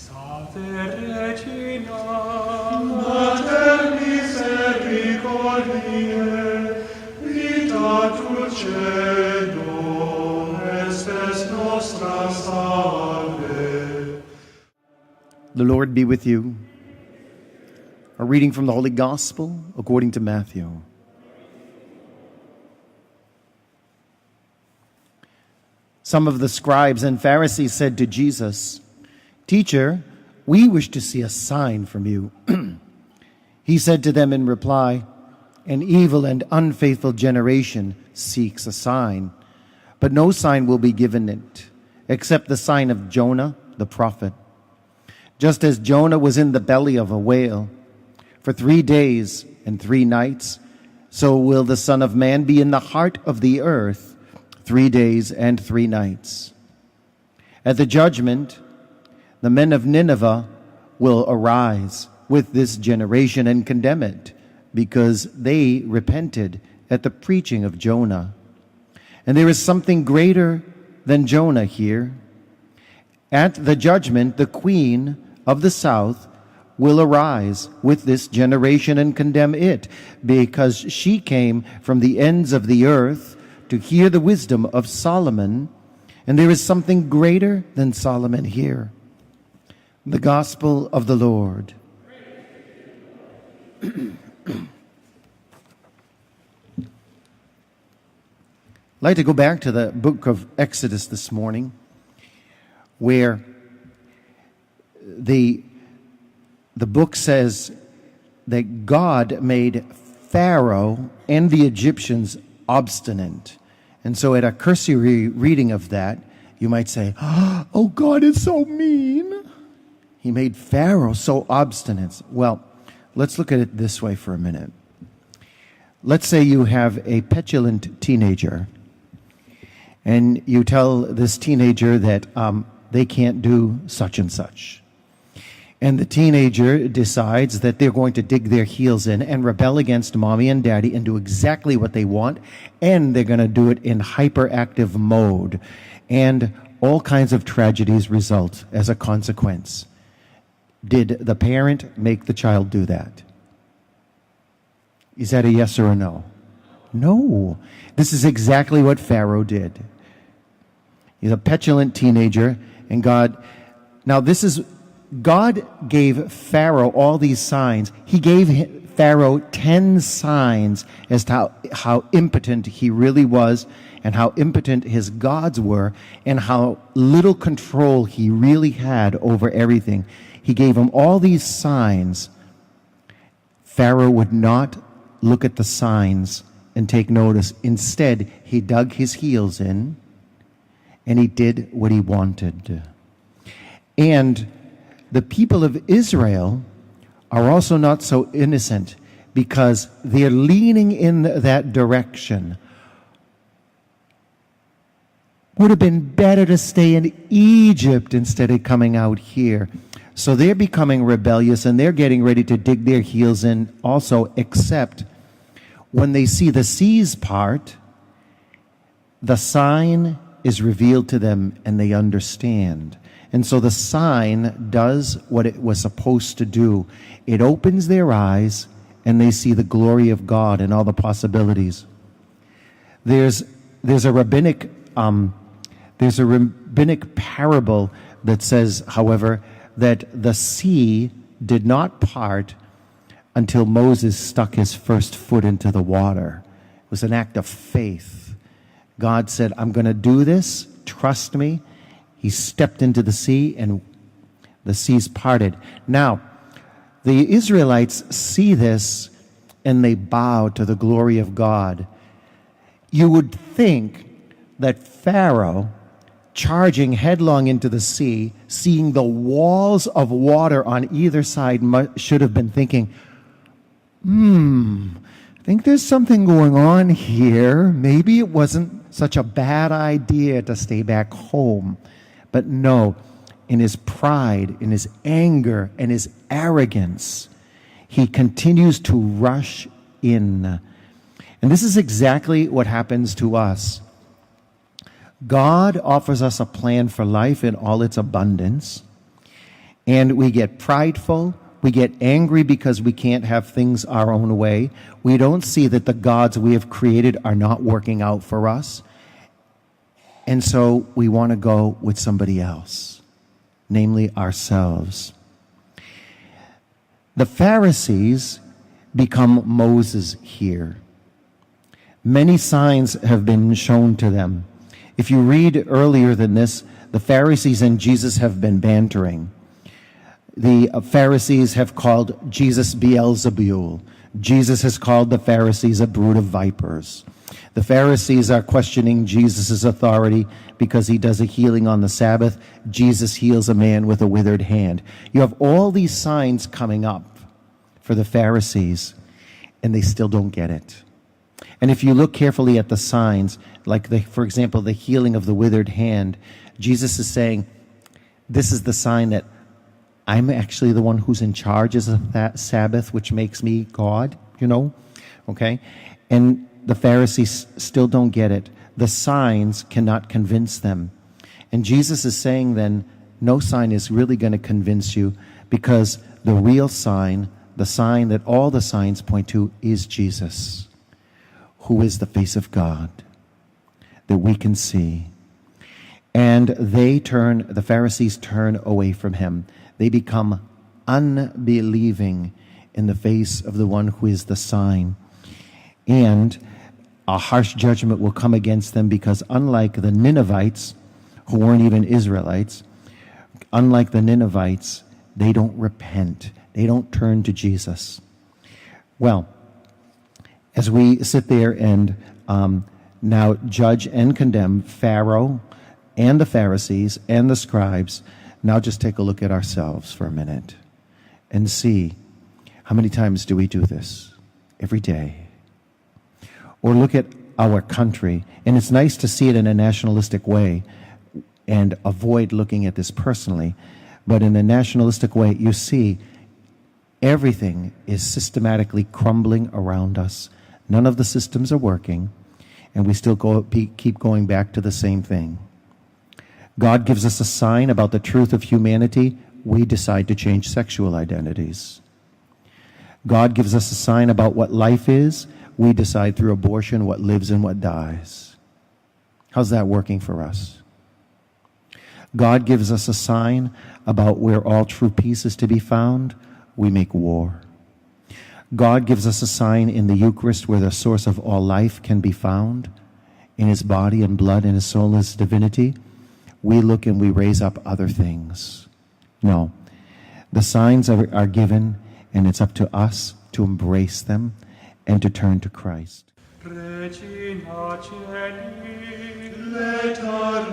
Salve Regina, Mater misericordiae, vita dulcedo, estes nostra salve. The Lord be with you. A reading from the Holy Gospel according to Matthew. Some of the scribes and Pharisees said to Jesus, "Teacher, we wish to see a sign from you." He said to them in reply, "An evil and unfaithful generation seeks a sign, but no sign will be given it, except the sign of Jonah the prophet. Just as Jonah was in the belly of a whale for 3 days and 3 nights, so will the Son of Man be in the heart of the earth 3 days and 3 nights. At the judgment, the men of Nineveh will arise with this generation and condemn it, because they repented at the preaching of Jonah. And there is something greater than Jonah here. At the judgment, the queen of the south will arise with this generation and condemn it, because she came from the ends of the earth to hear the wisdom of Solomon, and there is something greater than Solomon here." The Gospel of the Lord. I'd like to go back to the book of Exodus this morning, where the book says that God made Pharaoh and the Egyptians obstinate. And so at a cursory reading of that, you might say, "Oh, God is so mean. He made Pharaoh so obstinate." Well, let's look at it this way for a minute. Let's say you have a petulant teenager, and you tell this teenager that they can't do such and such. And the teenager decides that they're going to dig their heels in and rebel against mommy and daddy and do exactly what they want, and they're going to do it in hyperactive mode. And all kinds of tragedies result as a consequence. Did the parent make the child do that? Is that a yes or a no? No. This is exactly what Pharaoh did. He's a petulant teenager, and God gave Pharaoh all these signs. He gave Pharaoh 10 signs as to how impotent he really was, and how impotent his gods were, and how little control he really had over everything. He gave him all these signs. Pharaoh would not look at the signs and take notice. Instead, he dug his heels in, and he did what he wanted. And the people of Israel are also not so innocent, because they're leaning in that direction. Would have been better to stay in Egypt instead of coming out here. So they're becoming rebellious, and they're getting ready to dig their heels in also, except when they see the seas part, the sign is revealed to them and they understand. And so the sign does what it was supposed to do. It opens their eyes, and they see the glory of God and all the possibilities. There's a rabbinic parable that says, however, that the sea did not part until Moses stuck his first foot into the water. It was an act of faith. God said, "I'm going to do this, trust me." He stepped into the sea, and the seas parted. Now, the Israelites see this, and they bow to the glory of God. You would think that Pharaoh, charging headlong into the sea, seeing the walls of water on either side, should have been thinking, I think there's something going on here. Maybe it wasn't such a bad idea to stay back home. But no, in his pride, in his anger, and his arrogance, he continues to rush in. And this is exactly what happens to us. God offers us a plan for life in all its abundance. And we get prideful. We get angry because we can't have things our own way. We don't see that the gods we have created are not working out for us. And so we want to go with somebody else, namely ourselves. The Pharisees become Moses here. Many signs have been shown to them. If you read earlier than this, the Pharisees and Jesus have been bantering. The Pharisees have called Jesus Beelzebul. Jesus has called the Pharisees a brood of vipers. The Pharisees are questioning Jesus' authority because he does a healing on the Sabbath. Jesus heals a man with a withered hand. You have all these signs coming up for the Pharisees, and they still don't get it. And if you look carefully at the signs, like, for example, the healing of the withered hand, Jesus is saying, this is the sign that I'm actually the one who's in charge of that Sabbath, which makes me God, okay? And the Pharisees still don't get it. The signs cannot convince them. And Jesus is saying then, no sign is really going to convince you, because the real sign, the sign that all the signs point to, is Jesus, who is the face of God that we can see. And the Pharisees turn away from him. They become unbelieving in the face of the one who is the sign. And a harsh judgment will come against them, because unlike the Ninevites, who weren't even Israelites, unlike the Ninevites, they don't repent. They don't turn to Jesus. Well, as we sit there and now judge and condemn Pharaoh and the Pharisees and the scribes, now just take a look at ourselves for a minute and see, how many times do we do this? Every day. Or look at our country, and it's nice to see it in a nationalistic way and avoid looking at this personally, but in a nationalistic way, you see everything is systematically crumbling around us. None of the systems are working, and we still keep going back to the same thing. God gives us a sign about the truth of humanity. We decide to change sexual identities. God gives us a sign about what life is. We decide through abortion what lives and what dies. How's that working for us? God gives us a sign about where all true peace is to be found. We make war. God gives us a sign in the Eucharist where the source of all life can be found, in his body and blood and his soul and his divinity. We look and we raise up other things. No. The signs are given, and it's up to us to embrace them and to turn to Christ. Regina Celi, let our